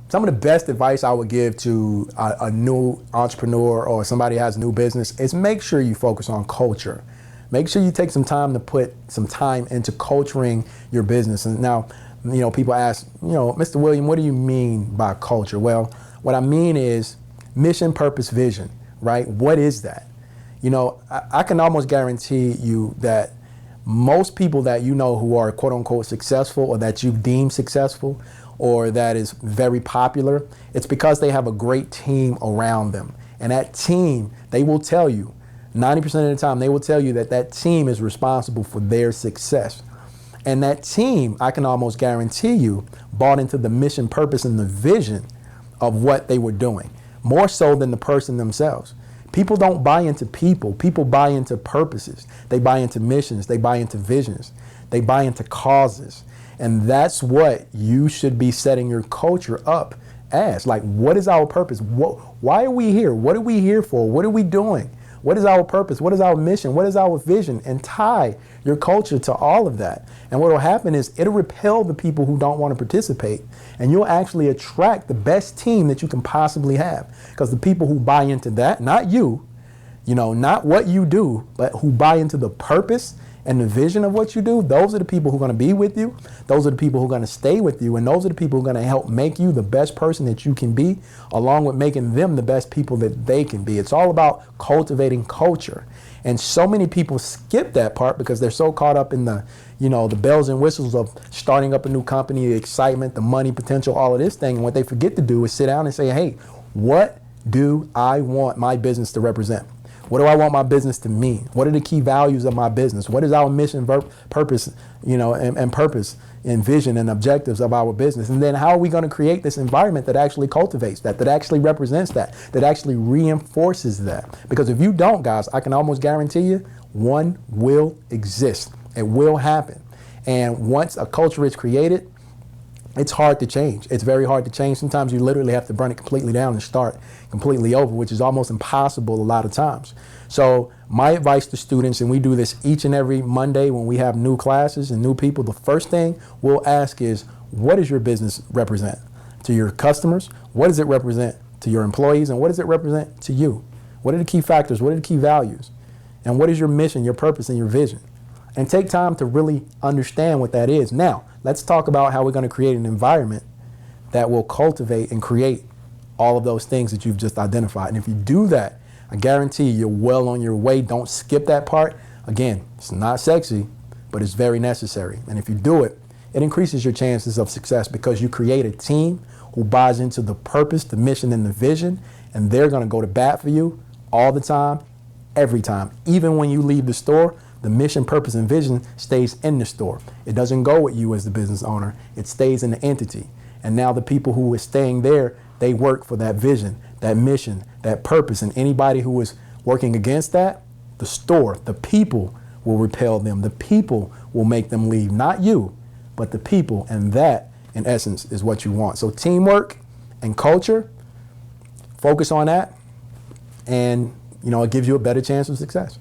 some of the best advice I would give to a new entrepreneur or somebody who has a new business is make sure you focus on culture. Make sure you take some time to put some time into culturing your business. And now, people ask, Mr. William, what do you mean by culture? Well, what I mean is mission, purpose, vision, right? What is that? I can almost guarantee you that most people that who are quote unquote successful or that you deem successful or that is very popular, it's because they have a great team around them. And that team, they will tell you, 90% of the time, they will tell you that that team is responsible for their success. And that team, I can almost guarantee you, bought into the mission, purpose, and the vision of what they were doing, more so than the person themselves. People don't buy into people. People buy into purposes. They buy into missions. They buy into visions. They buy into causes. And that's what you should be setting your culture up as. Like, what is our purpose? Why are we here? What are we here for? What are we doing? What is our purpose? What is our mission? What is our vision? And tie your culture to all of that. And what will happen is it'll repel the people who don't want to participate. And you'll actually attract the best team that you can possibly have. Because the people who buy into that, not you, not what you do, but who buy into the purpose and the vision of what you do, those are the people who are going to be with you. Those are the people who are going to stay with you. And those are the people who are going to help make you the best person that you can be, along with making them the best people that they can be. It's all about cultivating culture. And so many people skip that part because they're so caught up in the bells and whistles of starting up a new company, the excitement, the money potential, all of this thing. And what they forget to do is sit down and say, hey, what do I want my business to represent? What do I want my business to mean? What are the key values of my business? What is our mission, purpose, and purpose and vision and objectives of our business? And then how are we going to create this environment that actually cultivates that actually represents that actually reinforces that? Because if you don't, guys, I can almost guarantee you one will exist. It will happen. And once a culture is created, it's hard to change. It's very hard to change. Sometimes you literally have to burn it completely down and start completely over, which is almost impossible a lot of times. So my advice to students, and we do this each and every Monday when we have new classes and new people, the first thing we'll ask is, what does your business represent to your customers? What does it represent to your employees? And what does it represent to you? What are the key factors? What are the key values? And what is your mission, your purpose, and your vision? And take time to really understand what that is. Now, let's talk about how we're going to create an environment that will cultivate and create all of those things that you've just identified. And if you do that, I guarantee you're well on your way. Don't skip that part. Again, it's not sexy, but it's very necessary. And if you do it, it increases your chances of success because you create a team who buys into the purpose, the mission, and the vision, and they're going to go to bat for you all the time, every time. Even when you leave the store, the mission, purpose, and vision stays in the store. It doesn't go with you as the business owner. It stays in the entity. And now the people who are staying there, they work for that vision, that mission, that purpose. And anybody who is working against that, the store, the people will repel them. The people will make them leave. Not you, but the people. And that, in essence, is what you want. So teamwork and culture, focus on that. And, it gives you a better chance of success.